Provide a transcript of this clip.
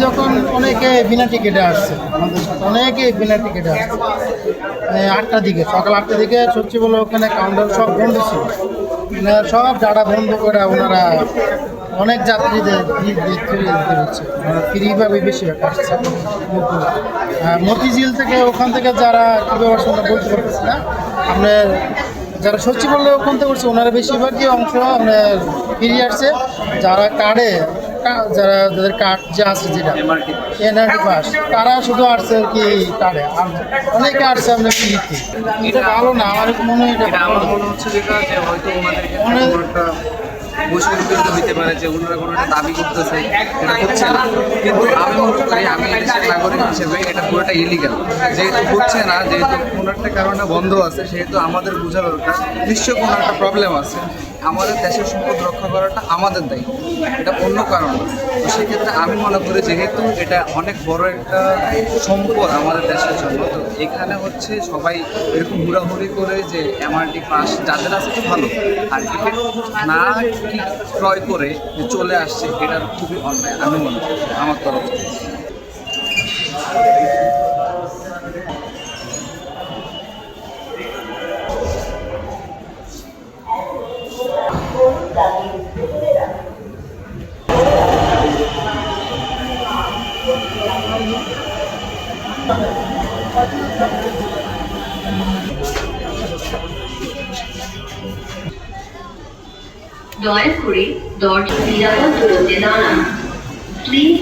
যখন অনেকে বিনা টিকিটে আসছে, আমাদের সাথে অনেকে বিনা টিকিটে আসছে 8টার দিকে, সকাল 8টার দিকে সত্যি বলে ওখানে কাউন্টার সব বন্ধ ছিল। সব ডাটা বন্ধ করে ওনারা অনেক যাত্রীদের দিতে হচ্ছে, ফ্রিভাবে বেশিরভাগ আসছে। মতিঝিল থেকে ওখান থেকে যারা কীভাবে আসলে বলতে পারতেছি না, আপনার যারা সত্যি বললে ওখান থেকে করছে ওনারা বেশিরভাগই অংশ আপনার ফিরিয়ে আসছে। যারা কার্ডে যাদের কার্ড যে আছে যেটা এনআরটি পাস, তারা শুধু আসছে আর কি কার্ডে, আর অনেকে আসছে আপনার ফ্রিতে। এটা ভালো না, আমার মনে হয় এটা আমার মনে হচ্ছে যেটা যে হয়তো ওনাদের মুশকিল হইতে পারে যে ওনারা কোনো একটা দাবি করতেছে, এটা হচ্ছে না। কিন্তু আমি মনে করি আমি দেশের নাগরিক হিসেবে এটা পুরোটা ইলিগাল। যেহেতু হচ্ছে না, যেহেতু কোনো একটা কারণে বন্ধ আছে, সেহেতু আমাদের বোঝা দরকার নিশ্চয়ই কোনো একটা প্রবলেম আছে। আমাদের দেশের সম্পদ রক্ষা করাটা আমাদের দায়িত্ব, এটা অন্য কারণ না। তো সেক্ষেত্রে আমি মনে করি যেহেতু এটা অনেক বড় একটা সম্পদ আমাদের দেশের জন্য, তো এখানে হচ্ছে সবাই এরকম হুড়াহুড়ি করে যে এমআরটি পাস যাদের আছে তো ভালো, আর টিকিট না ক্রয় করে যে চলে আসছে, এটা খুবই অন্যায় আমি মনে করি আমার তরফ থেকে। দয়া করে দরজা নিরাপদ দূরত্বে দাঁড়ান। প্লিজ